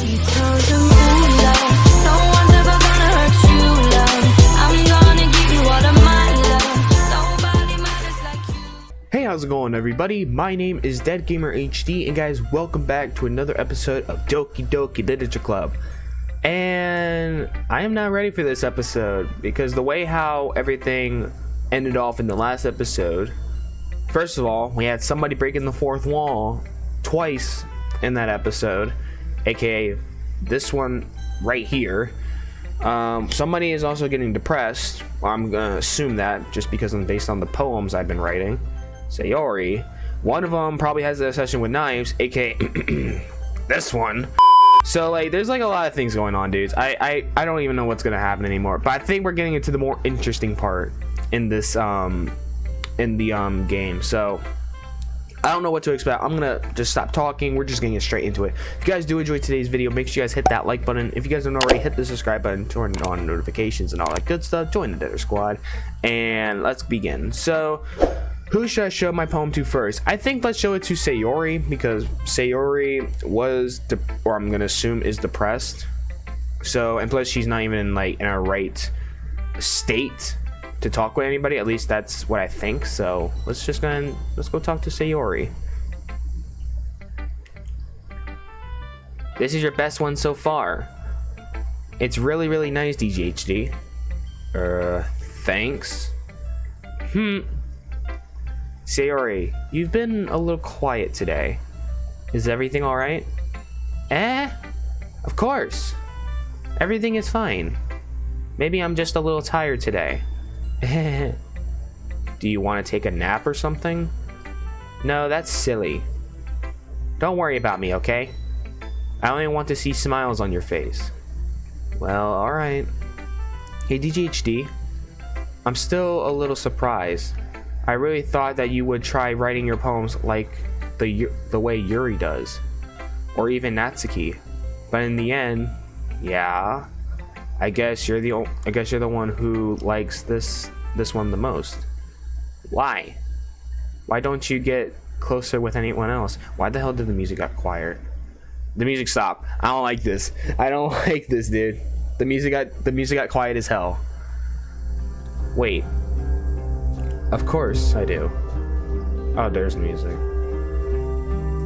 She tells him, ooh, love, no one's ever gonna hurt you, love. I'm gonna give you all of my love. Nobody matters like you. Hey, how's it going, everybody? My name is Dead Gamer HD, and guys, welcome back to another episode of Doki Doki Literature Club. And I am not ready for this episode because the way how everything ended off in the last episode. First of all, we had somebody breaking the fourth wall twice in that episode, aka this one right here. Somebody is also getting depressed. Well, I'm gonna assume that just because I'm based on the poems I've been writing. Sayori. One of them probably has an obsession with knives, aka this one. So like there's like a lot of things going on, dudes. I don't even know what's gonna happen anymore, but I think we're getting into the more interesting part in this game. So I don't know what to expect. I'm gonna just stop talking. We're just gonna get straight into it. If you guys do enjoy today's video, make sure you guys hit that like button. If you guys don't already, hit the subscribe button, turn on notifications and all that good stuff. Join the Deader Squad, and let's begin. So who should I show my poem to first? I think let's show it to Sayori, because Sayori was, or I'm gonna assume is depressed. So, and plus she's not even like in a right state to talk with anybody. At least that's what I think. So let's go talk to Sayori. This is your best one so far. It's really nice, DGHD. Thanks. Sayori, you've been a little quiet today. Is everything alright? Of course. Everything is fine. Maybe I'm just a little tired today. Do you want to take a nap or something? No, that's silly. Don't worry about me, okay? I only want to see smiles on your face. Well, alright. Hey, DGHD. I'm still a little surprised. I really thought that you would try writing your poems like the way Yuri does, or even Natsuki. But in the end, yeah, I guess you're the one who likes this one the most. Why? Why don't you get closer with anyone else? Why the hell did the music got quiet? The music stopped. I don't like this. I don't like this, dude. The music got quiet as hell. Wait. Of course I do. Oh, there's music.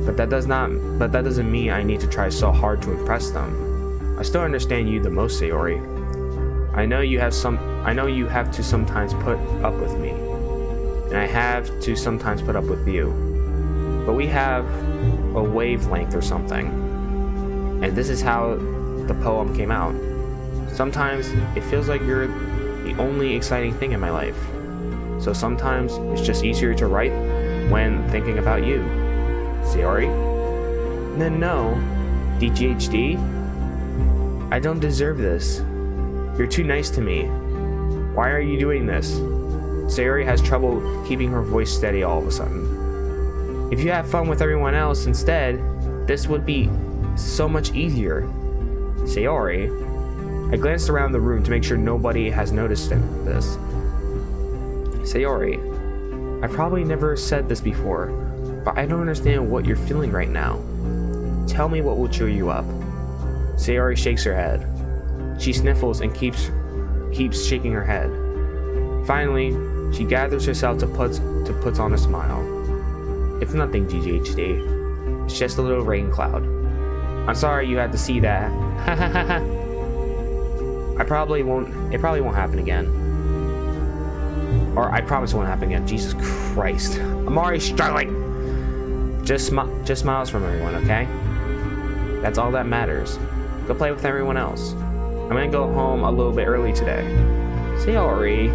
But that doesn't mean I need to try so hard to impress them. I still understand you the most, Sayori. I know you have to sometimes put up with me. And I have to sometimes put up with you. But we have a wavelength or something. And this is how the poem came out. Sometimes it feels like you're the only exciting thing in my life. So sometimes it's just easier to write when thinking about you. Sayori? Then no, DGHD. I don't deserve this. You're too nice to me. Why are you doing this? Sayori has trouble keeping her voice steady all of a sudden. If you have fun with everyone else instead, this would be so much easier. Sayori? I glanced around the room to make sure nobody has noticed this. Sayori, I probably never said this before, but I don't understand what you're feeling right now. Tell me what will cheer you up. Sayori shakes her head. She sniffles and keeps shaking her head. Finally, she gathers herself to put on a smile. It's nothing, GGHD. It's just a little rain cloud. I'm sorry you had to see that. It probably won't happen again. Or I promise it won't happen again. Jesus Christ. I'm already struggling. Just smiles from everyone, okay? That's all that matters. Go play with everyone else. I'm gonna go home a little bit early today. Sayori.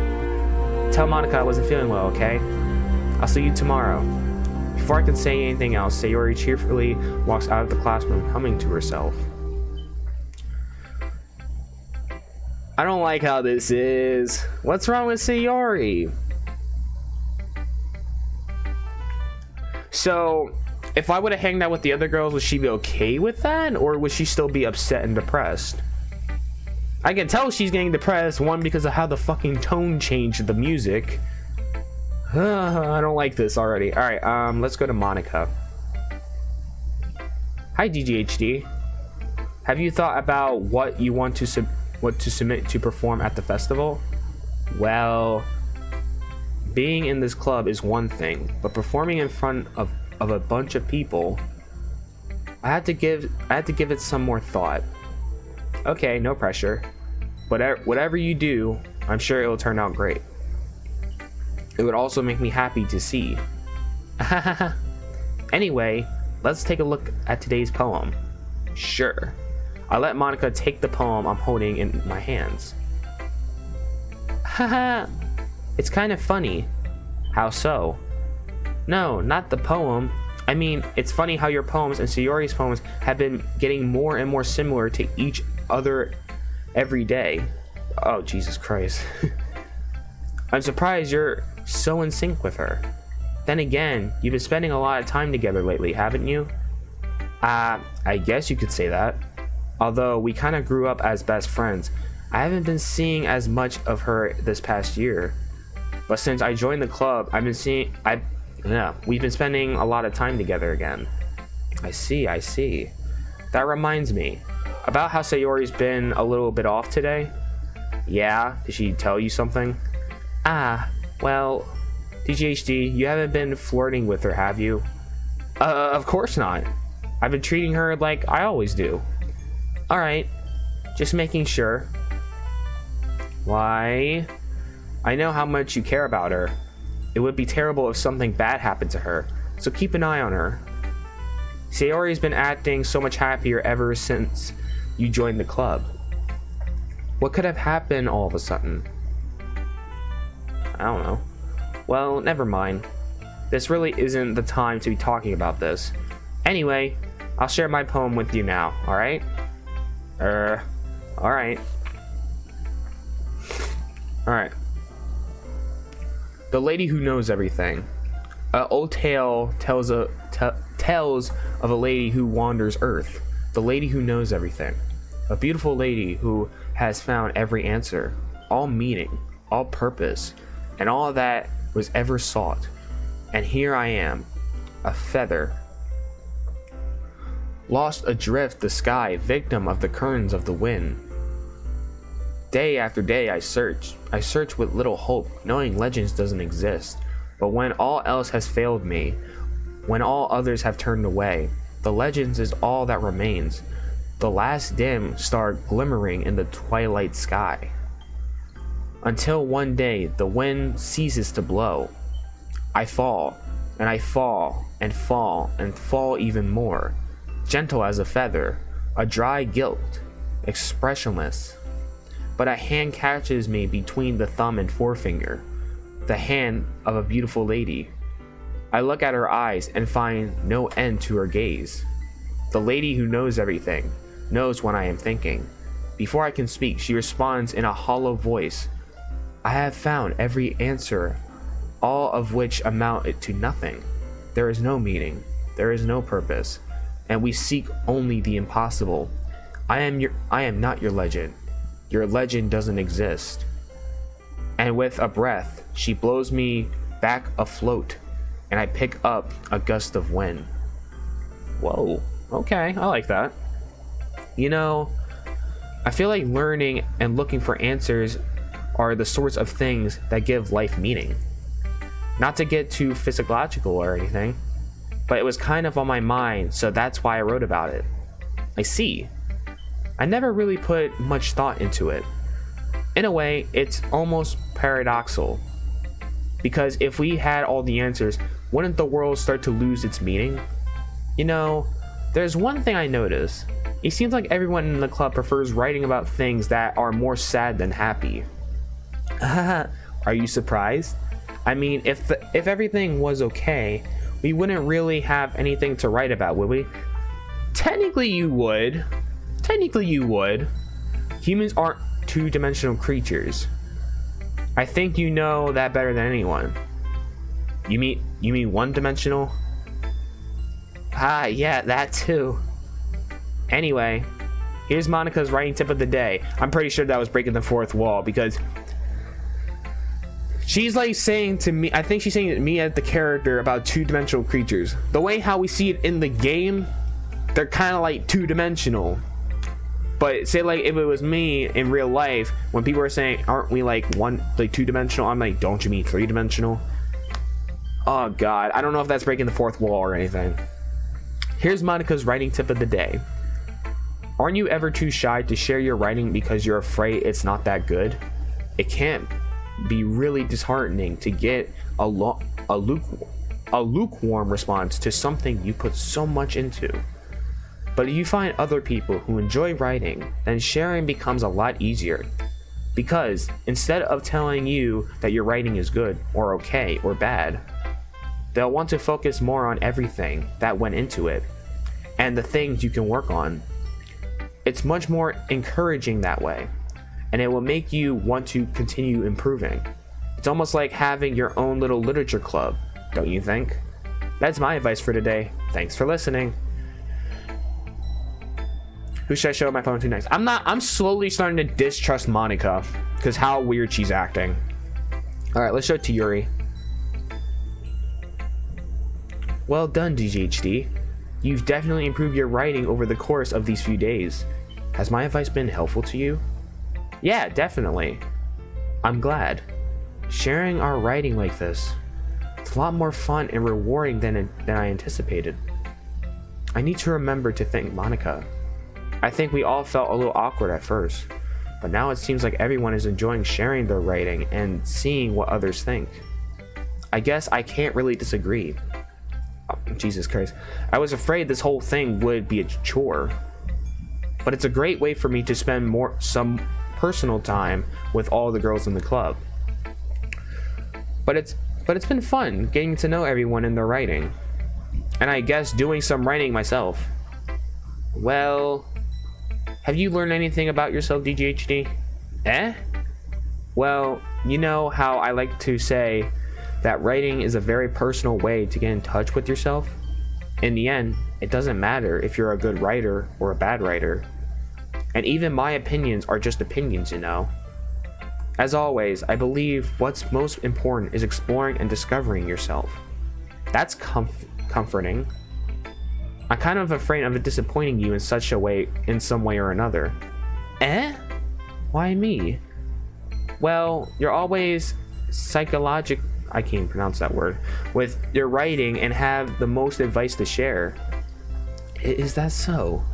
Tell MONIKA I wasn't feeling well, okay? I'll see you tomorrow. Before I can say anything else, Sayori cheerfully walks out of the classroom, humming to herself. I don't like how this is. What's wrong with Sayori? So, if I would have hanged out with the other girls, would she be okay with that? Or would she still be upset and depressed? I can tell she's getting depressed, one, because of how the fucking tone changed the music. I don't like this already. Alright, let's go to MONIKA. Hi, DGHD. Have you thought about what you want to submit to perform at the festival? Well, being in this club is one thing, but performing in front of a bunch of people, I had to give it some more thought. Okay, no pressure. Whatever you do, I'm sure it will turn out great. It would also make me happy to see. Anyway, let's take a look at today's poem. Sure. I let Monika take the poem I'm holding in my hands. Haha, it's kind of funny. How so? No, not the poem. I mean, it's funny how your poems and Sayori's poems have been getting more and more similar to each other every day. Oh, Jesus Christ. I'm surprised you're so in sync with her. Then again, you've been spending a lot of time together lately, haven't you? I guess you could say that. Although we kind of grew up as best friends, I haven't been seeing as much of her this past year. But since I joined the club, we've been spending a lot of time together again. I see. That reminds me, about how Sayori's been a little bit off today? Yeah, did she tell you something? Well, DGHD, you haven't been flirting with her, have you? Of course not. I've been treating her like I always do. Alright, just making sure. Why? I know how much you care about her. It would be terrible if something bad happened to her, so keep an eye on her. Sayori's been acting so much happier ever since you joined the club. What could have happened all of a sudden? I don't know. Well, never mind. This really isn't the time to be talking about this. Anyway, I'll share my poem with you now, alright? Alright. Alright. The Lady Who Knows Everything. An old tale tells of a lady who wanders Earth. The Lady Who Knows Everything. A beautiful lady who has found every answer, all meaning, all purpose, and all that was ever sought. And here I am, a feather, lost adrift the sky, victim of the currents of the wind. Day after day I search with little hope, knowing legends doesn't exist. But when all else has failed me, when all others have turned away, the legends is all that remains, the last dim star glimmering in the twilight sky. Until one day the wind ceases to blow. I fall, and I fall, and fall, and fall even more, gentle as a feather, a dry gilt, expressionless. But a hand catches me between the thumb and forefinger, the hand of a beautiful lady. I look at her eyes and find no end to her gaze. The lady who knows everything, knows what I am thinking. Before I can speak, she responds in a hollow voice. I have found every answer, all of which amount to nothing. There is no meaning, there is no purpose, and we seek only the impossible. I am not your legend. Your legend doesn't exist. And with a breath, she blows me back afloat, and I pick up a gust of wind. Whoa, okay, I like that. You know, I feel like learning and looking for answers are the sorts of things that give life meaning. Not to get too physiological or anything, but it was kind of on my mind, so that's why I wrote about it. I see. I never really put much thought into it. In a way, it's almost paradoxical. Because if we had all the answers, wouldn't the world start to lose its meaning? You know, there's one thing I noticed. It seems like everyone in the club prefers writing about things that are more sad than happy. Are you surprised? I mean, if everything was okay, we wouldn't really have anything to write about, would we? Technically you would. Humans aren't two-dimensional creatures. I think you know that better than anyone. You mean one-dimensional? Yeah, that too. Anyway, here's Monika's writing tip of the day. I'm pretty sure that was breaking the fourth wall, because she's like saying to me, I think she's saying to me as the character about two-dimensional creatures. The way how we see it in the game, they're kind of like two-dimensional. But say like if it was me in real life, when people are saying, aren't we like two-dimensional, I'm like, don't you mean three-dimensional? Oh god, I don't know if that's breaking the fourth wall or anything. Here's Monika's writing tip of the day. Aren't you ever too shy to share your writing because you're afraid it's not that good? It can't be really disheartening to get a lukewarm response to something you put so much into. But if you find other people who enjoy writing, then sharing becomes a lot easier. Because instead of telling you that your writing is good or okay or bad, they'll want to focus more on everything that went into it and the things you can work on. It's much more encouraging that way, and it will make you want to continue improving. It's almost like having your own little literature club, don't you think? That's my advice for today. Thanks for listening. Who should I show my phone to next? I'm slowly starting to distrust Monika because how weird she's acting. All right, let's show it to Yuri. Well done, DGHD. You've definitely improved your writing over the course of these few days. Has my advice been helpful to you? Yeah, definitely. I'm glad. Sharing our writing like this, it's a lot more fun and rewarding than I anticipated. I need to remember to thank Monika. I think we all felt a little awkward at first, but now it seems like everyone is enjoying sharing their writing and seeing what others think. I guess I can't really disagree. Oh, Jesus Christ. I was afraid this whole thing would be a chore, but it's a great way for me to spend some personal time with all the girls in the club. But it's been fun getting to know everyone in their writing, and I guess doing some writing myself. Well, have you learned anything about yourself, DGHD? Eh? Well, you know how I like to say that writing is a very personal way to get in touch with yourself? In the end, it doesn't matter if you're a good writer or a bad writer. And even my opinions are just opinions, you know. As always, I believe what's most important is exploring and discovering yourself. That's comforting. I'm kind of afraid of disappointing you in some way or another. Eh? Why me? Well, you're always I can't even pronounce that word, with your writing and have the most advice to share. Is that so?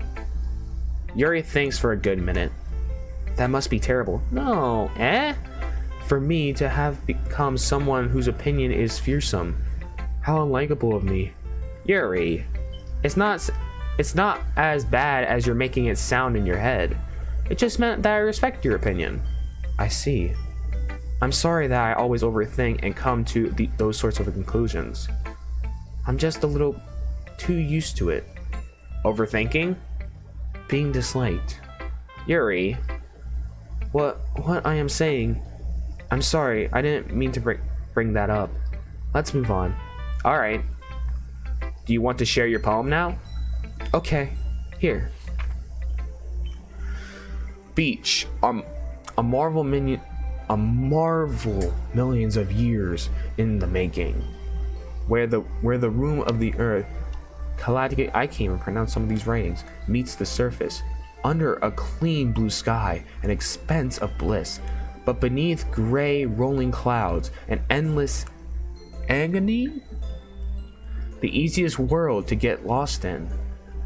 Yuri thinks for a good minute. That must be terrible. No, eh? For me to have become someone whose opinion is fearsome. How unlikable of me. Yuri, it's not as bad as you're making it sound in your head. It just meant that I respect your opinion. I see. I'm sorry that I always overthink and come to those sorts of conclusions. I'm just a little too used to it. Overthinking? Being disliked. Yuri, what I am saying, I'm sorry, I didn't mean to bring that up. Let's move on. Alright. Do you want to share your poem now? Okay, here. Beach, a marvel millions of years in the making, where the room of the earth, I can't even pronounce some of these writings, meets the surface, under a clean blue sky, an expanse of bliss, but beneath gray rolling clouds, an endless agony. The easiest world to get lost in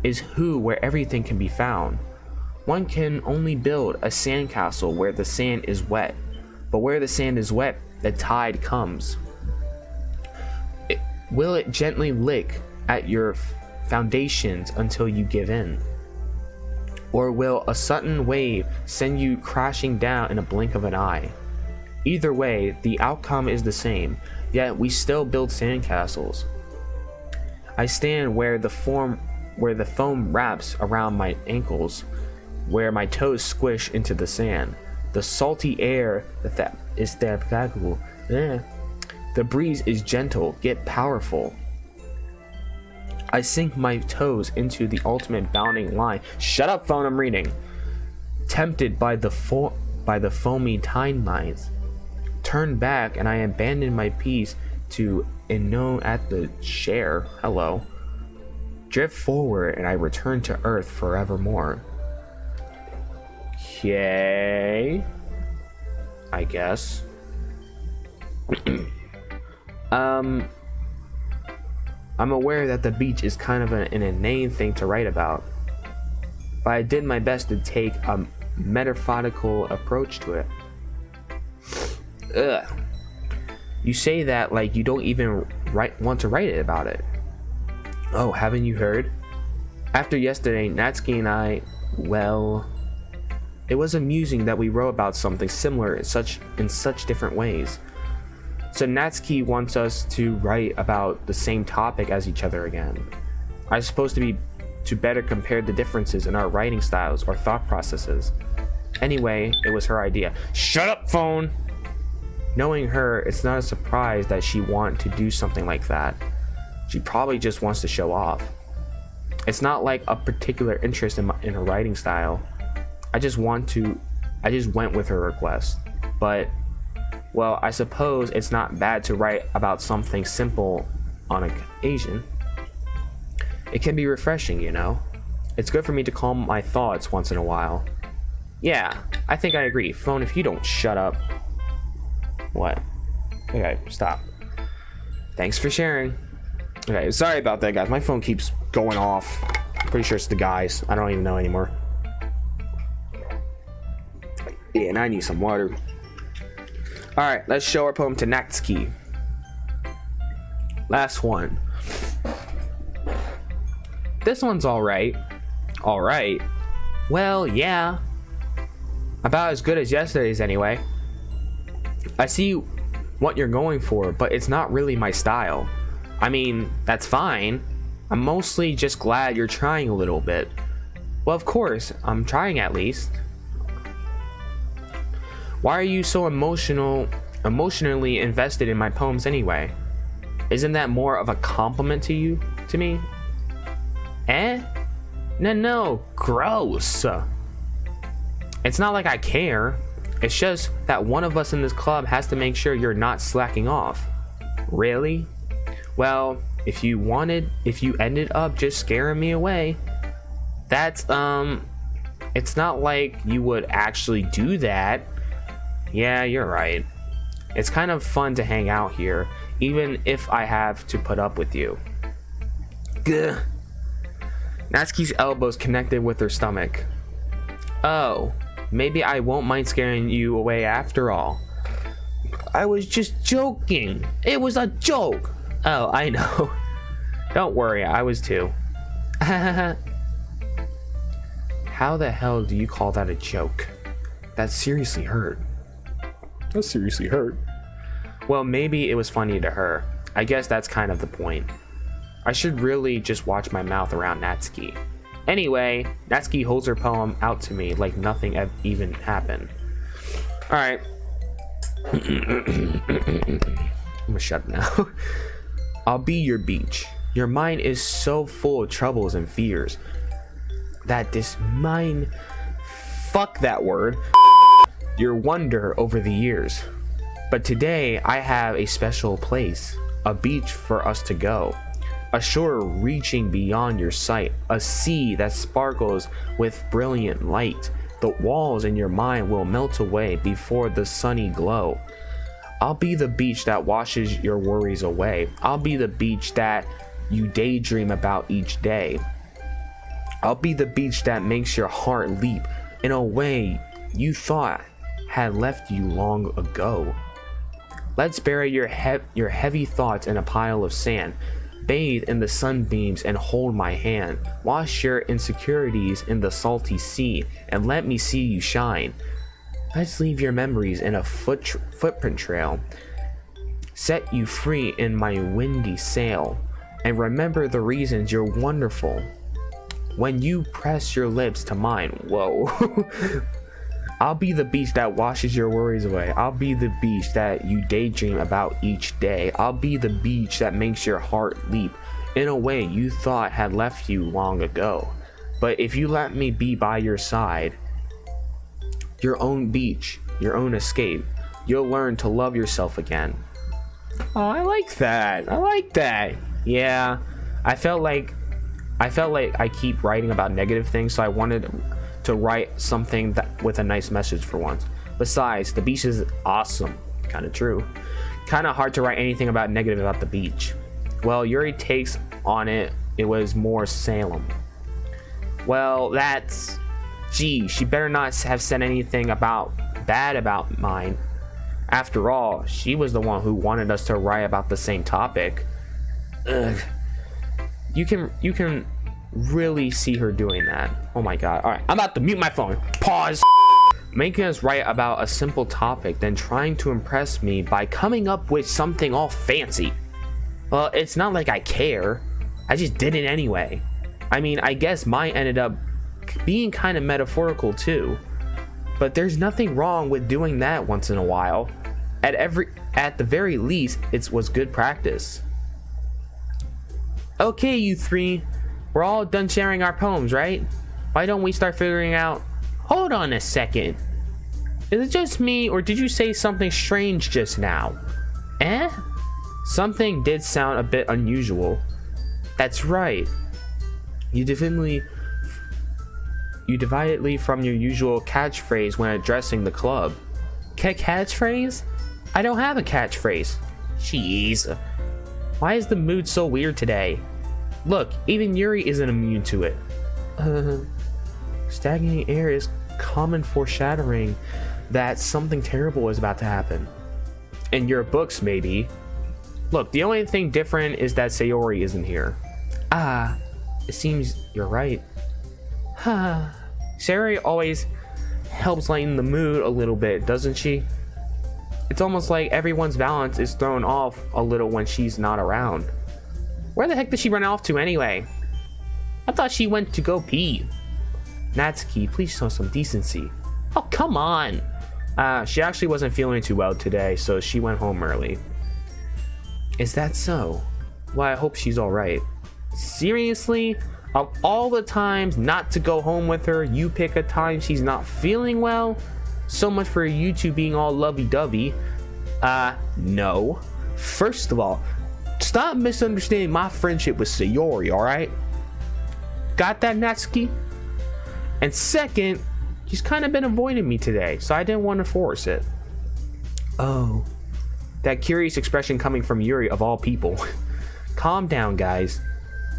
is where everything can be found. One can only build a sandcastle where the sand is wet, but where the sand is wet, the tide comes. Will it gently lick at your foundations until you give in? Or will a sudden wave send you crashing down in a blink of an eye? Either way, the outcome is the same, yet we still build sandcastles. I stand where the foam wraps around my ankles, where my toes squish into the sand. The salty air that is spectacular. The breeze is gentle, yet powerful. I sink my toes into the ultimate bounding line. Shut up, phone, I'm reading. Tempted by the foamy tide lines. Turn back and I abandon my piece to unknown at the share. Hello. Drift forward and I return to earth forevermore. Okay. I guess. I'm aware that the beach is kind of an inane thing to write about, but I did my best to take a metaphorical approach to it. Ugh. You say that like you don't even want to write it about it. Oh, haven't you heard? After yesterday, Natsuki and I, well, it was amusing that we wrote about something similar in such different ways. So Natsuki wants us to write about the same topic as each other again. I suppose to better compare the differences in our writing styles or thought processes. Anyway, it was her idea. Shut up, phone! Knowing her, it's not a surprise that she want to do something like that. She probably just wants to show off. It's not like a particular interest in her writing style. I just went with her request. But, well, I suppose it's not bad to write about something simple on occasion. It can be refreshing, you know? It's good for me to calm my thoughts once in a while. Yeah, I think I agree. Phone, if you don't shut up. What? Okay, stop. Thanks for sharing. Okay, sorry about that, guys. My phone keeps going off. I'm pretty sure it's the guys. I don't even know anymore. Yeah, and I need some water. Alright, let's show our poem to Natsuki. Last one. This one's alright. Alright. Well, yeah. About as good as yesterday's anyway. I see what you're going for, but it's not really my style. I mean, that's fine. I'm mostly just glad you're trying a little bit. Well, of course, I'm trying at least. Why are you so emotionally invested in my poems anyway? Isn't that more of a compliment to me? Eh? No, gross. It's not like I care. It's just that one of us in this club has to make sure you're not slacking off. Really? Well, if you ended up just scaring me away, that's, it's not like you would actually do that. Yeah, you're right. It's kind of fun to hang out here, even if I have to put up with you. Gah. Natsuki's elbows connected with her stomach. Oh, maybe I won't mind scaring you away after all. I was just joking. It was a joke. Oh, I know. Don't worry, I was too. How the hell do you call that a joke? That seriously hurt. That seriously hurt. Well, maybe it was funny to her. I guess that's kind of the point. I should really just watch my mouth around Natsuki. Anyway, Natsuki holds her poem out to me like nothing even happened. Alright. I'm gonna shut now. I'll be your beach. Your mind is so full of troubles and fears that this mind, fuck that word, your wonder over the years. But today I have a special place, a beach for us to go, a shore reaching beyond your sight, a sea that sparkles with brilliant light. The walls in your mind will melt away before the sunny glow. I'll be the beach that washes your worries away. I'll be the beach that you daydream about each day. I'll be the beach that makes your heart leap in a way you thought had left you long ago. Let's bury your heavy thoughts in a pile of sand. Bathe in the sunbeams and hold my hand. Wash your insecurities in the salty sea and let me see you shine. Let's leave your memories in a footprint trail. Set you free in my windy sail. And remember the reasons you're wonderful. When you press your lips to mine, whoa. I'll be the beach that washes your worries away. I'll be the beach that you daydream about each day. I'll be the beach that makes your heart leap in a way you thought had left you long ago. But if you let me be by your side, your own beach, your own escape, you'll learn to love yourself again. Oh, I like that. I like that. Yeah, I felt like I keep writing about negative things, so I wanted to write something with a nice message for once. Besides, the beach is awesome. Kind of true. Kind of hard to write anything about negative about the beach. Well, Yuri takes on it was more Salem. Well, that's... Gee, she better not have said anything bad about mine. After all, she was the one who wanted us to write about the same topic. Ugh. You can really see her doing that. Oh my god. Alright, I'm about to mute my phone. Pause. Making us write about a simple topic, then trying to impress me by coming up with something all fancy. Well, it's not like I care. I just did it anyway. I mean, I guess mine ended up being kind of metaphorical too. But there's nothing wrong with doing that once in a while. At the very least, it was good practice. Okay, you three. We're all done sharing our poems, right? Why don't we start figuring out... Hold on a second. Is it just me, or did you say something strange just now? Eh? Something did sound a bit unusual. That's right. You dividedly from your usual catchphrase when addressing the club. Catchphrase? I don't have a catchphrase. Jeez. Why is the mood so weird today? Look, even Yuri isn't immune to it. Stagnant air is common foreshadowing that something terrible is about to happen. In your books, maybe. Look, the only thing different is that Sayori isn't here. Ah, it seems you're right. Sayori always helps lighten the mood a little bit, doesn't she? It's almost like everyone's balance is thrown off a little when she's not around. Where the heck did she run off to anyway? I thought she went to go pee. Natsuki, please show some decency. Oh, come on! She actually wasn't feeling too well today, so she went home early. Is that so? Well, I hope she's alright. Seriously? Of all the times not to go home with her, you pick a time she's not feeling well? So much for you two being all lovey-dovey. No. First of all, stop misunderstanding my friendship with Sayori, alright? Got that, Natsuki? And second, she's kind of been avoiding me today, so I didn't want to force it. Oh. That curious expression coming from Yuri of all people. Calm down, guys.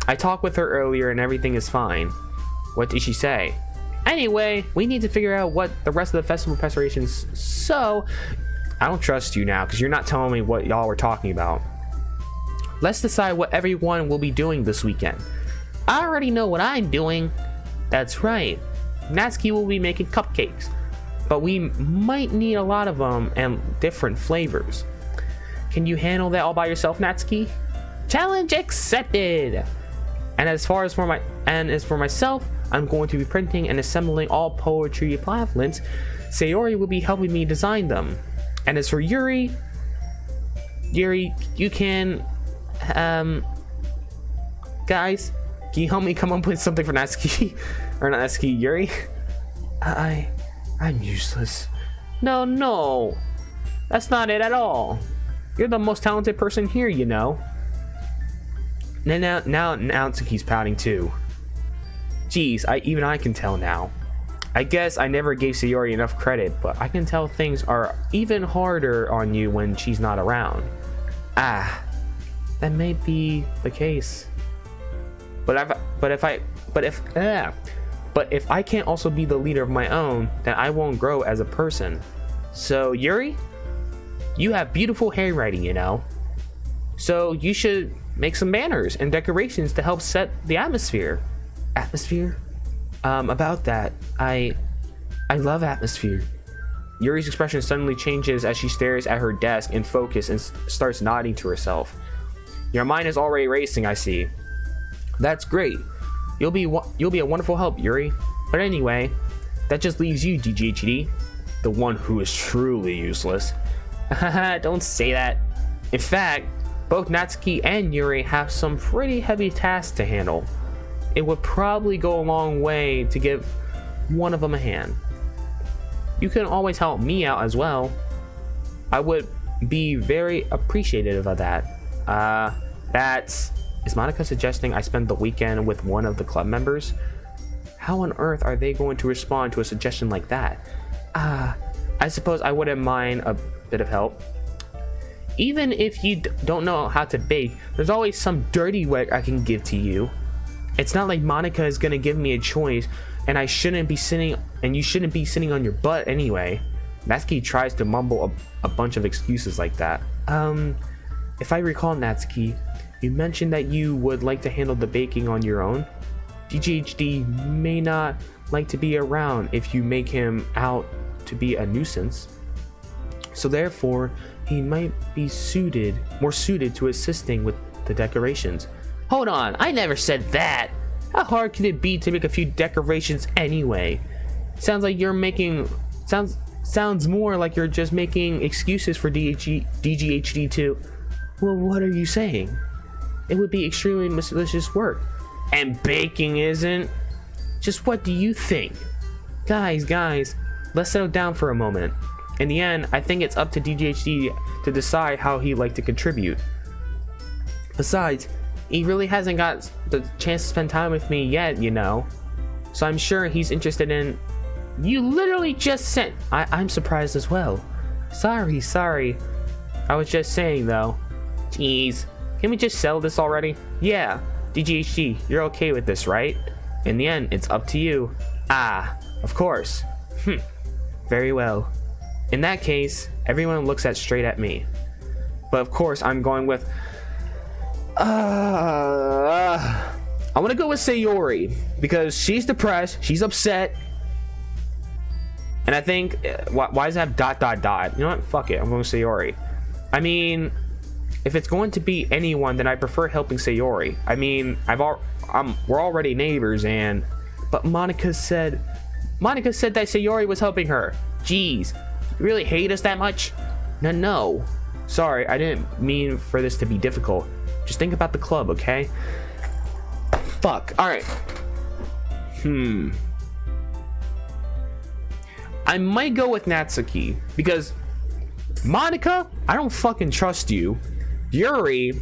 I talked with her earlier and everything is fine. What did she say? Anyway, we need to figure out what the rest of the festival preparations. So, I don't trust you now because you're not telling me what y'all were talking about. Let's decide what everyone will be doing this weekend. I already know what I'm doing. That's right. Natsuki will be making cupcakes, but we might need a lot of them and different flavors. Can you handle that all by yourself, Natsuki? Challenge accepted. And as for myself, I'm going to be printing and assembling all poetry pamphlets. Sayori will be helping me design them. And as for Yuri, you can, guys, can you help me come up with something for Natsuki? Or not Natsuki, Yuri? I'm useless. No, that's not it at all. You're the most talented person here, you know. Now Natsuki's pouting too. Jeez, even I can tell now. I guess I never gave Sayori enough credit, but I can tell things are even harder on you when she's not around. That may be the case. But if I can't also be the leader of my own, then I won't grow as a person. So Yuri, you have beautiful handwriting, you know. So you should make some banners and decorations to help set the atmosphere. Atmosphere? About that, I love atmosphere. Yuri's expression suddenly changes as she stares at her desk in focus and starts nodding to herself. Your mind is already racing, I see. That's great. You'll be a wonderful help, Yuri. But anyway, that just leaves you, DGHD, the one who is truly useless. Don't say that. In fact, both Natsuki and Yuri have some pretty heavy tasks to handle. It would probably go a long way to give one of them a hand. You can always help me out as well. I would be very appreciative of that. Is Monika suggesting I spend the weekend with one of the club members? How on earth are they going to respond to a suggestion like that? I suppose I wouldn't mind a bit of help. Even if you don't know how to bake, there's always some dirty work I can give to you. It's not like MONIKA is gonna give me a choice, and I shouldn't be sitting, and you shouldn't be sitting on your butt anyway. Natsuki tries to mumble a bunch of excuses like that. If I recall, Natsuki, you mentioned that you would like to handle the baking on your own. DGHD may not like to be around if you make him out to be a nuisance. So therefore, he might be more suited to assisting with the decorations. Hold on, I never said that. How hard can it be to make a few decorations anyway? Sounds like you're making, sounds more like you're just making excuses for DGHD too. Well, what are you saying? It would be extremely malicious work. And baking isn't? Just what do you think? Guys, let's settle down for a moment. In the end, I think it's up to DGHD to decide how he'd like to contribute. Besides, he really hasn't got the chance to spend time with me yet, you know. So I'm sure he's interested in... You literally just sent... I'm surprised as well. Sorry. I was just saying though. Jeez. Can we just sell this already? Yeah. DGHD, you're okay with this, right? In the end, it's up to you. Of course. Very well. In that case, everyone looks straight at me. But of course, I'm going with... I want to go with Sayori. Because she's depressed, she's upset. And I think... Why does it have ... You know what? Fuck it, I'm going with Sayori. I mean... If it's going to be anyone, then I prefer helping Sayori. I mean, we're already neighbors, and... But Monika said that Sayori was helping her. Jeez, you really hate us that much? No. Sorry, I didn't mean for this to be difficult. Just think about the club, okay? Fuck, alright. I might go with Natsuki, because... Monika, I don't fucking trust you. Yuri,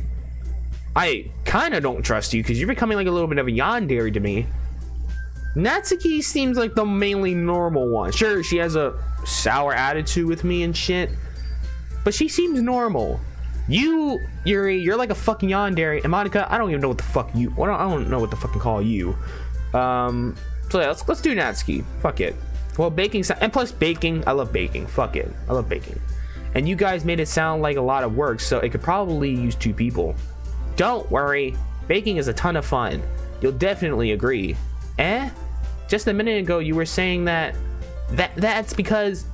I kind of don't trust you because you're becoming like a little bit of a yandere to me. Natsuki seems like the mainly normal one. Sure, she has a sour attitude with me and shit, but she seems normal. You, Yuri, you're like a fucking yandere, and Monika, I don't even know what the fuck you... I don't know what to fucking call you. So yeah, let's do Natsuki. Fuck it. Well, baking... And plus baking, I love baking. Fuck it. I love baking. And you guys made it sound like a lot of work, so it could probably use 2 people. Don't worry, baking is a ton of fun. You'll definitely agree. Just a minute ago you were saying that's because...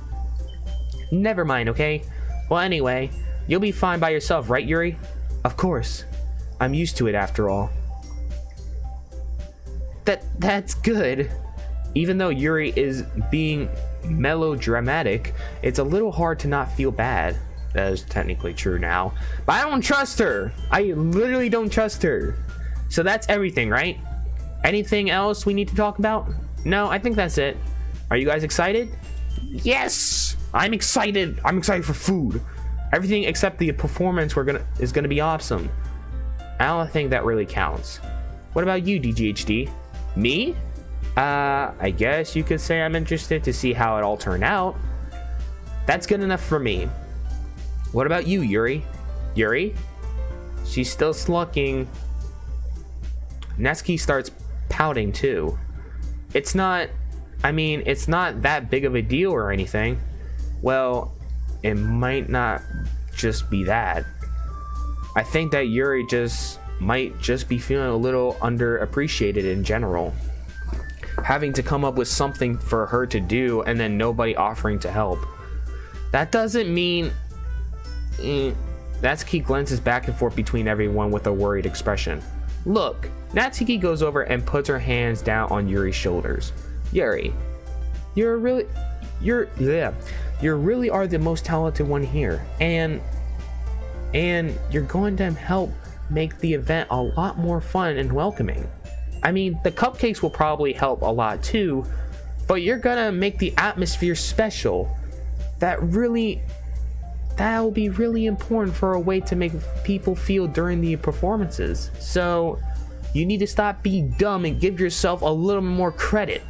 Never mind, okay? Well, anyway, you'll be fine by yourself, right, Yuri? Of course. I'm used to it after all. That's good. Even though Yuri is being melodramatic, it's a little hard to not feel bad. That is technically true now, but I don't trust her. I literally don't trust her. So that's everything, right? Anything else we need to talk about? No, I think that's it. Are you guys excited? Yes, I'm excited. I'm excited for food. Everything except the performance is gonna be awesome. I don't think that really counts. What about you, DGHD? Me? I guess you could say I'm interested to see how it all turned out. That's good enough for me. What about you, Yuri? Yuri? She's still slucking. Natsuki starts pouting too. It's not that big of a deal or anything. Well, it might not just be that. I think that Yuri might just be feeling a little underappreciated in general. Having to come up with something for her to do and then nobody offering to help. That doesn't mean... Natsuki glances back and forth between everyone with a worried expression. Look, Natsuki goes over and puts her hands down on Yuri's shoulders. Yuri, you really are the most talented one here, and you're going to help make the event a lot more fun and welcoming. I mean, the cupcakes will probably help a lot too, but you're gonna make the atmosphere special. That will be really important for a way to make people feel during the performances. So You need to stop being dumb and give yourself a little more credit.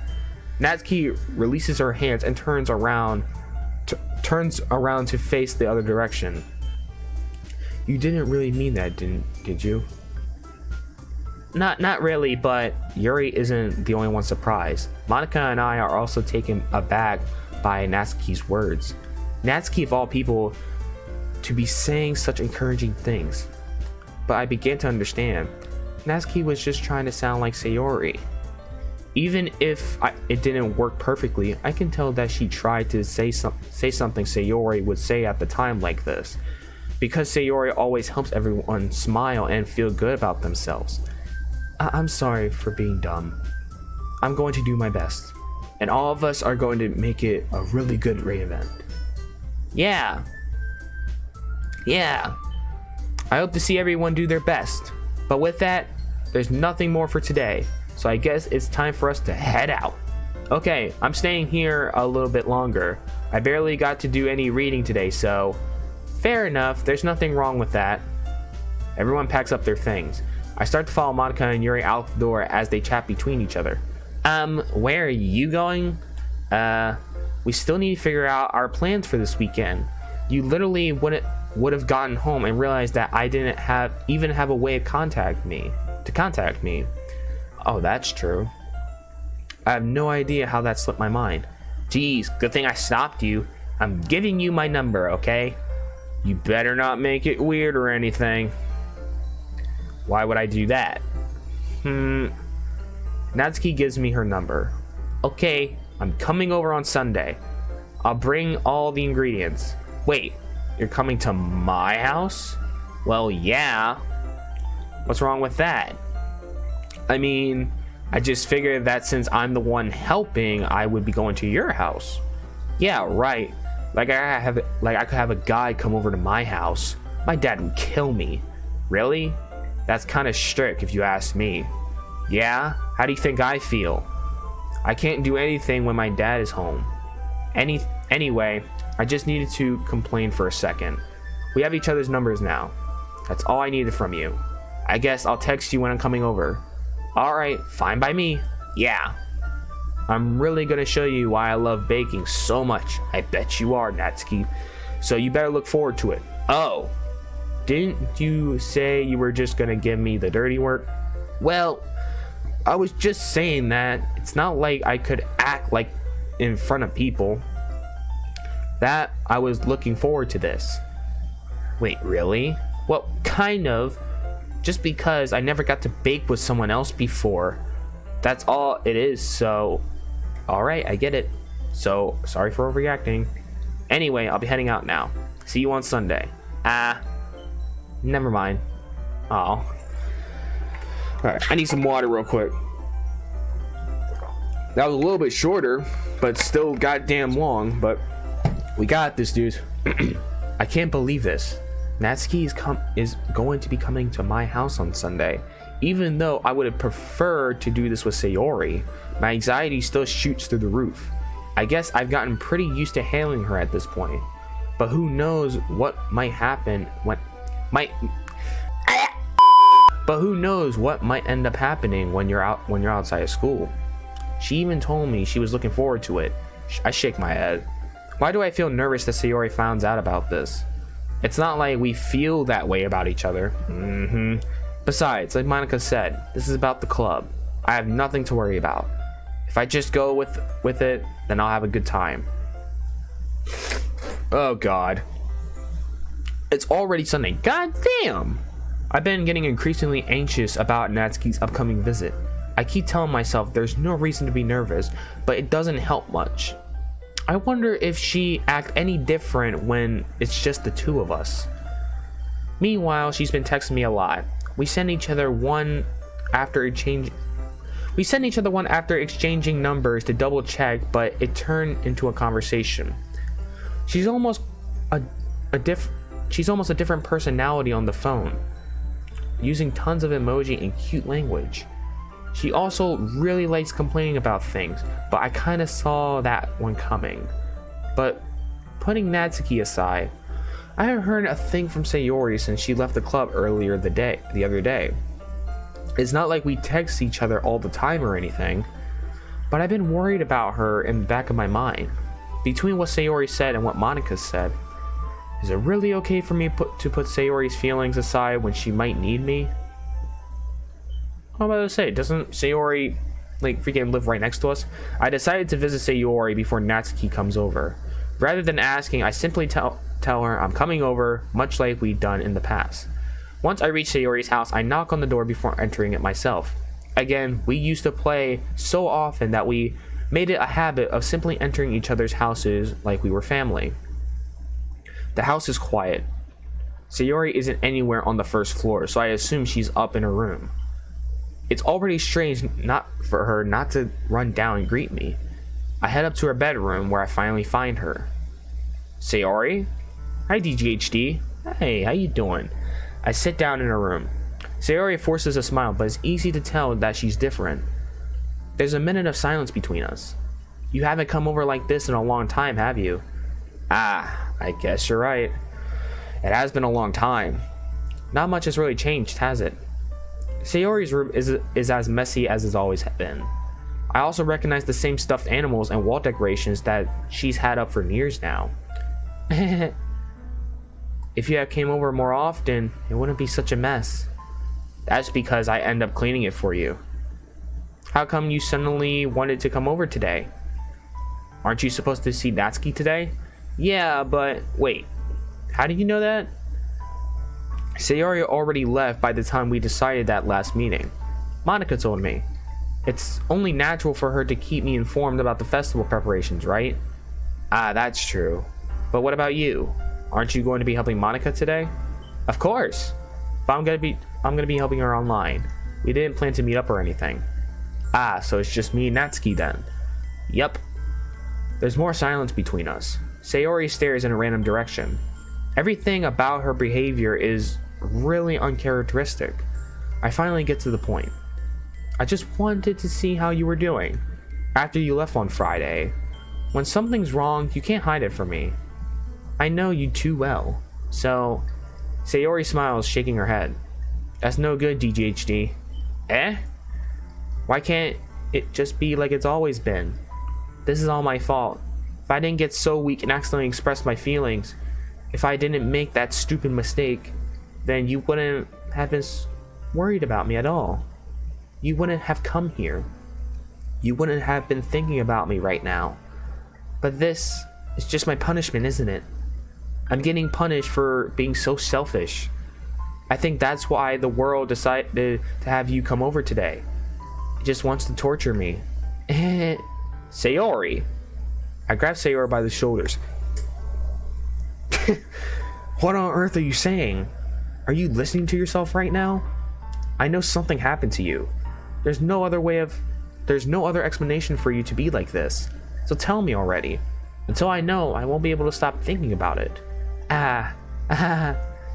Natsuki releases her hands and turns around to face the other direction. You didn't really mean that, did you? Not really, but Yuri isn't the only one surprised. Monika and I are also taken aback by Natsuki's words. Natsuki, of all people, to be saying such encouraging things. But I began to understand. Natsuki was just trying to sound like Sayori. Even if it didn't work perfectly, I can tell that she tried to say something Sayori would say at the time like this. Because Sayori always helps everyone smile and feel good about themselves. I'm sorry for being dumb. I'm going to do my best. And all of us are going to make it a really good re-event. Yeah. I hope to see everyone do their best. But with that, there's nothing more for today. So I guess it's time for us to head out. Okay, I'm staying here a little bit longer. I barely got to do any reading today, so fair enough, there's nothing wrong with that. Everyone packs up their things. I start to follow Monika and Yuri out the door as they chat between each other. Where are you going? We still need to figure out our plans for this weekend. You literally would have gotten home and realized that I didn't even have a way to contact me. Oh, that's true. I have no idea how that slipped my mind. Geez, good thing I stopped you. I'm giving you my number, okay? You better not make it weird or anything. Why would I do that? Natsuki gives me her number. Okay, I'm coming over on Sunday. I'll bring all the ingredients. Wait, you're coming to my house? Well, yeah. What's wrong with that? I mean, I just figured that since I'm the one helping, I would be going to your house. Yeah, right. Like I could have a guy come over to my house. My dad would kill me. Really? That's kind of strict if you ask me. Yeah? How do you think I feel? I can't do anything when my dad is home. Anyway, I just needed to complain for a second. We have each other's numbers now. That's all I needed from you. I guess I'll text you when I'm coming over. Alright, fine by me. Yeah. I'm really gonna show you why I love baking so much. I bet you are, Natsuki. So you better look forward to it. Oh, didn't you say you were just gonna give me the dirty work? Well, I was just saying that it's not like I could act like in front of people. That I was looking forward to this. Wait, really? Well, kind of. Just because I never got to bake with someone else before. That's all it is, so... Alright, I get it. So, sorry for overreacting. Anyway, I'll be heading out now. See you on Sunday. Never mind. Oh. Alright, I need some water real quick. That was a little bit shorter, but still goddamn long, but we got this, dude. I can't believe this. Natsuki is going to be coming to my house on Sunday. Even though I would have preferred to do this with Sayori, my anxiety still shoots through the roof. I guess I've gotten pretty used to handling her at this point. But who knows what might happen But who knows what might end up happening when you're outside of school. She even told me she was looking forward to it. I shake my head. Why do I feel nervous that Sayori finds out about this? It's not like we feel that way about each other. Besides, like Monika said, this is about the club. I have nothing to worry about. If I just go with it, then I'll have a good time. Oh god. It's already Sunday. God damn! I've been getting increasingly anxious about Natsuki's upcoming visit. I keep telling myself there's no reason to be nervous, but it doesn't help much. I wonder if she acts any different when it's just the two of us. Meanwhile, she's been texting me a lot. We send each other one after exchanging numbers to double check, but it turned into a conversation. She's almost a different personality on the phone, using tons of emoji and cute language. She also really likes complaining about things, but I kind of saw that one coming. But putting Natsuki aside, I haven't heard a thing from Sayori since she left the club earlier the other day. It's not like we text each other all the time or anything, but I've been worried about her in the back of my mind. Between what Sayori said and what Monika said, is it really okay for me to put Sayori's feelings aside when she might need me? I'm about to say, doesn't Sayori like freaking live right next to us? I decided to visit Sayori before Natsuki comes over. Rather than asking, I simply tell her I'm coming over, much like we've done in the past. Once I reach Sayori's house, I knock on the door before entering it myself. Again, we used to play so often that we made it a habit of simply entering each other's houses like we were family. The house is quiet. Sayori isn't anywhere on the first floor, so I assume she's up in her room. It's already strange not for her not to run down and greet me. I head up to her bedroom where I finally find her. Sayori? Hi DGHD. Hey, how you doing? I sit down in her room. Sayori forces a smile, but it's easy to tell that she's different. There's a minute of silence between us. You haven't come over like this in a long time, have you? Ah, I guess you're right. It has been a long time. Not much has really changed, has it? Sayori's room is as messy as it's always been. I also recognize the same stuffed animals and wall decorations that she's had up for years now. If you had came over more often, it wouldn't be such a mess. That's because I end up cleaning it for you. How come you suddenly wanted to come over today? Aren't you supposed to see Natsuki today? Yeah, but wait. How did you know that? Sayori already left by the time we decided that last meeting. Monika told me. It's only natural for her to keep me informed about the festival preparations, right? Ah, that's true. But what about you? Aren't you going to be helping Monika today? Of course. But I'm gonna be helping her online. We didn't plan to meet up or anything. Ah, so it's just me and Natsuki then. Yep. There's more silence between us. Sayori stares in a random direction. Everything about her behavior is really uncharacteristic. I finally get to the point. I just wanted to see how you were doing after you left on Friday. When something's wrong, you can't hide it from me. I know you too well. So, Sayori smiles, shaking her head. That's no good, DGHD. Eh? Why can't it just be like it's always been? This is all my fault. If I didn't get so weak and accidentally express my feelings, if I didn't make that stupid mistake, then you wouldn't have been worried about me at all. You wouldn't have come here. You wouldn't have been thinking about me right now. But this is just my punishment, isn't it? I'm getting punished for being so selfish. I think that's why the world decided to have you come over today. It just wants to torture me. Sayori. I grab Sayori by the shoulders. What on earth are you saying? Are you listening to yourself right now? I know something happened to you. There's no other explanation for you to be like this. So tell me already. Until I know, I won't be able to stop thinking about it.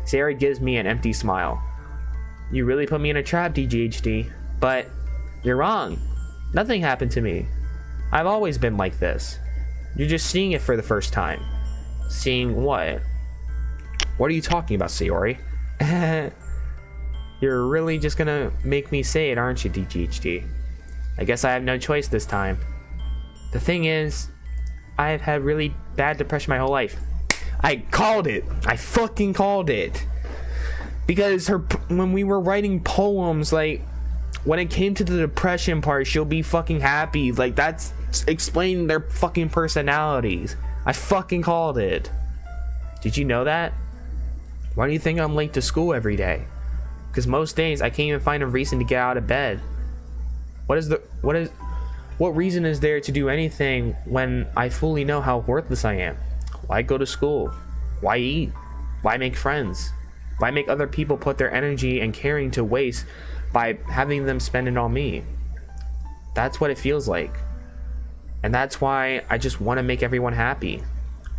Sayori gives me an empty smile. You really put me in a trap, DGHD. But you're wrong. Nothing happened to me. I've always been like this. You're just seeing it for the first time. Seeing what? What are you talking about, Sayori? You're really just gonna make me say it, aren't you, DGHD? I guess I have no choice this time. The thing is, I've had really bad depression my whole life. I called it. I fucking called it. Because when we were writing poems, like, when it came to the depression part, she'll be fucking happy. Like, that's explaining their fucking personalities. I fucking called it. Did you know that? Why do you think I'm late to school every day? Because most days I can't even find a reason to get out of bed. What reason is there to do anything when I fully know how worthless I am? Why go to school? Why eat? Why make friends? Why make other people put their energy and caring to waste by having them spend it on me? That's what it feels like. And that's why I just want to make everyone happy,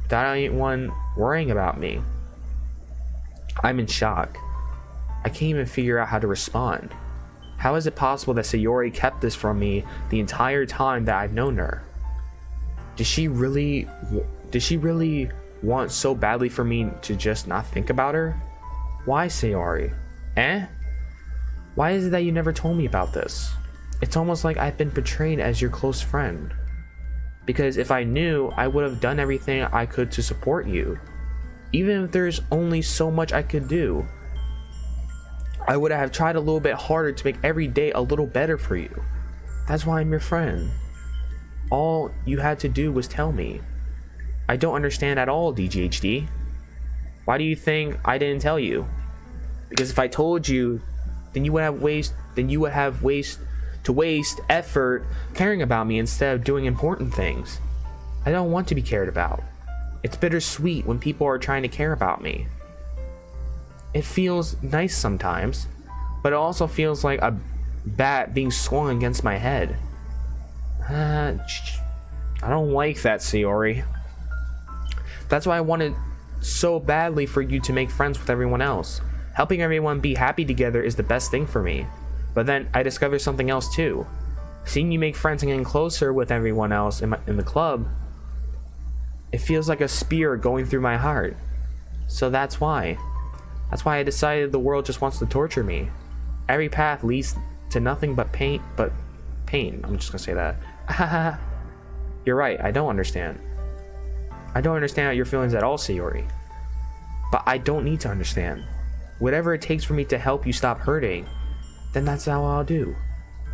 without anyone worrying about me. I'm in shock. I can't even figure out how to respond. How is it possible that Sayori kept this from me the entire time that I've known her? Does she really want so badly for me to just not think about her? Why, Sayori? Eh? Why is it that you never told me about this? It's almost like I've been portrayed as your close friend. Because if I knew, I would have done everything I could to support you. Even if there's only so much I could do. I would have tried a little bit harder to make every day a little better for you. That's why I'm your friend. All you had to do was tell me. I don't understand at all, DGHD. Why do you think I didn't tell you? Because if I told you, then you would have waste effort caring about me instead of doing important things. I don't want to be cared about. It's bittersweet when people are trying to care about me. It feels nice sometimes, but it also feels like a bat being swung against my head. I don't like that, Sayori. That's why I wanted so badly for you to make friends with everyone else. Helping everyone be happy together is the best thing for me. But then I discovered something else too. Seeing you make friends and getting closer with everyone else in the club, it feels like a spear going through my heart. So that's why I decided the world just wants to torture me. Every path leads to nothing but pain. I'm just gonna say that. You're right, I don't understand. I don't understand your feelings at all, Sayori. But I don't need to understand. Whatever it takes for me to help you stop hurting, then that's how I'll do.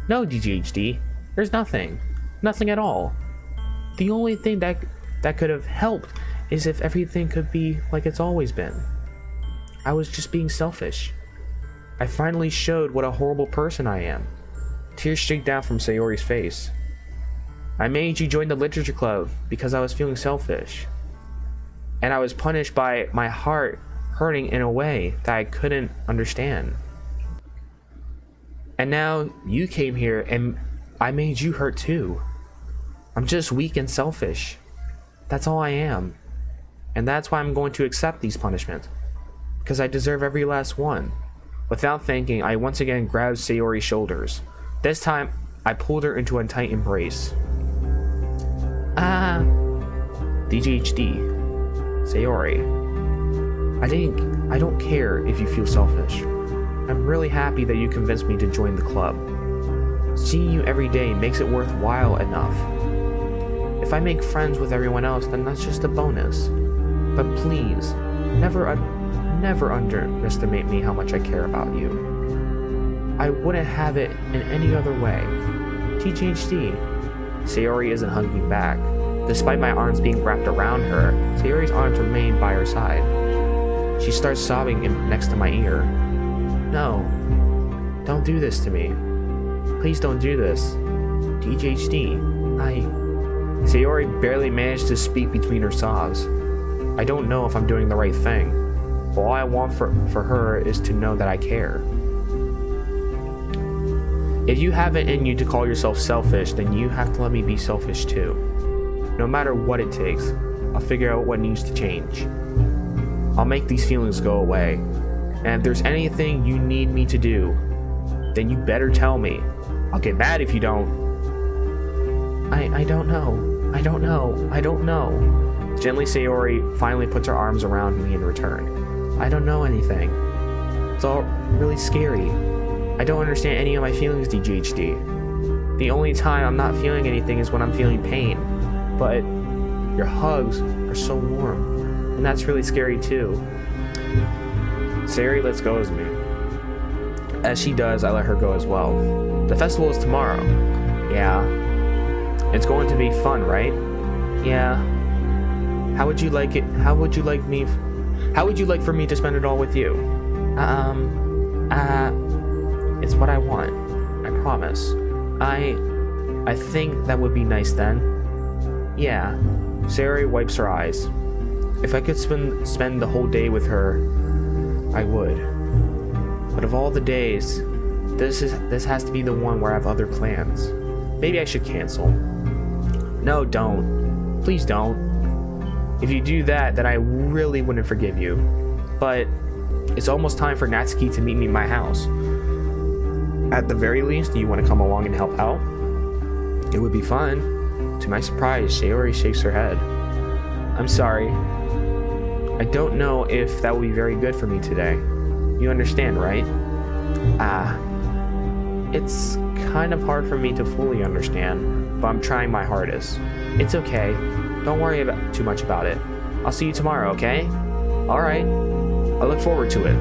No, DGHD, there's nothing. Nothing at all. The only thing that could have helped is if everything could be like it's always been. I was just being selfish. I finally showed what a horrible person I am. Tears streaked down from Sayori's face. I made you join the literature club because I was feeling selfish. And I was punished by my heart hurting in a way that I couldn't understand. And now you came here and I made you hurt too. I'm just weak and selfish. That's all I am. And that's why I'm going to accept these punishments. Because I deserve every last one. Without thinking, I once again grabbed Sayori's shoulders. This time, I pulled her into a tight embrace. DGHD. Sayori. I don't care if you feel selfish. I'm really happy that you convinced me to join the club. Seeing you every day makes it worthwhile enough. If I make friends with everyone else, then that's just a bonus. But please, never underestimate me how much I care about you. I wouldn't have it in any other way. THD. Sayori isn't hugging back. Despite my arms being wrapped around her, Sayori's arms remain by her side. She starts sobbing next to my ear. No, don't do this to me. Please don't do this. THD. Sayori barely managed to speak between her sobs. I don't know if I'm doing the right thing. But all I want for her is to know that I care. If you have it in you to call yourself selfish, then you have to let me be selfish too. No matter what it takes, I'll figure out what needs to change. I'll make these feelings go away. And if there's anything you need me to do, then you better tell me. I'll get mad if you don't. I don't know. Gently, Sayori finally puts her arms around me in return. I don't know anything. It's all really scary. I don't understand any of my feelings, DGHD. The only time I'm not feeling anything is when I'm feeling pain. But your hugs are so warm. And that's really scary too. Sayori lets go of me. As she does, I let her go as well. The festival is tomorrow. Yeah. It's going to be fun, right? Yeah. How would you like it? How would you like for me to spend it all with you? It's what I want. I promise. I think that would be nice then. Yeah. Sayori wipes her eyes. If I could spend the whole day with her, I would. But of all the days, this has to be the one where I have other plans. Maybe I should cancel. No, don't. Please don't. If you do that, then I really wouldn't forgive you. But it's almost time for Natsuki to meet me in my house. At the very least, do you want to come along and help out? It would be fun. To my surprise, Sayori shakes her head. I'm sorry. I don't know if that will be very good for me today. You understand, right? It's kind of hard for me to fully understand, but I'm trying my hardest. It's okay. Don't worry too much about it. I'll see you tomorrow, okay? Alright. I look forward to it.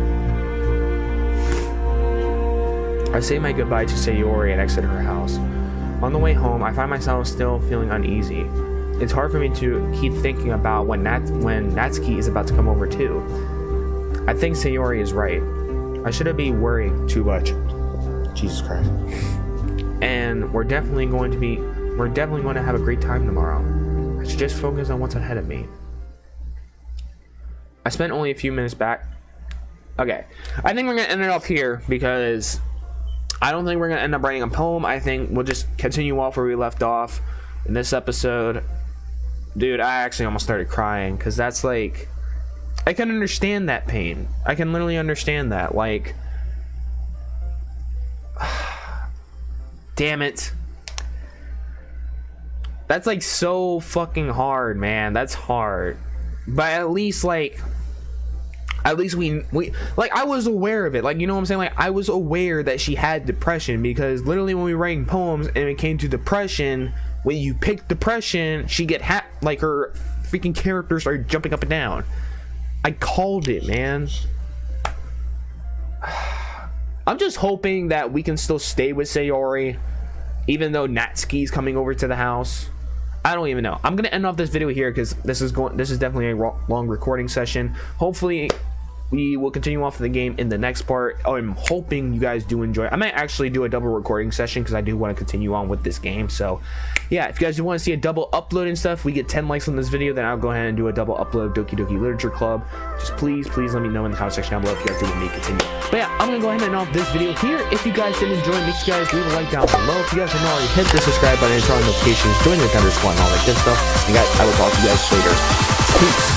I say my goodbye to Sayori and exit her house. On the way home, I find myself still feeling uneasy. It's hard for me to keep thinking about when Natsuki is about to come over too. I think Sayori is right. I shouldn't be worrying too much. Jesus Christ. And we're definitely going to have a great time tomorrow. I should just focus on what's ahead of me. I spent only a few minutes back. Okay. I think we're going to end it off here because I don't think we're going to end up writing a poem. I think we'll just continue off where we left off in this episode. Dude, I actually almost started crying because that's like, I can understand that pain. I can literally understand that. Like, damn it. That's like so fucking hard, man. That's hard. But at least we like, I was aware of it. Like, you know what I'm saying? Like, I was aware that she had depression because literally when we were writing poems and it came to depression, when you pick depression, she get like her freaking characters started jumping up and down. I called it, man. I'm just hoping that we can still stay with Sayori even though Natsuki's coming over to the house. I don't even know. I'm gonna end off this video here because this is definitely a long recording session. Hopefully we will continue off of the game in the next part. I'm hoping you guys do enjoy. I might actually do a double recording session because I do want to continue on with this game. So yeah, if you guys do want to see a double upload and stuff, we get 10 likes on this video, then I'll go ahead and do a double upload of Doki Doki Literature Club. Just please let me know in the comment section down below if you guys do want me to continue. But yeah, I'm gonna go ahead and end off this video here. If you guys did enjoy, make sure you guys leave a like down below. If you guys haven't already, hit the subscribe button and turn on notifications, join the Thunder Squad and all that good stuff. And guys, I will talk to you guys later. Peace.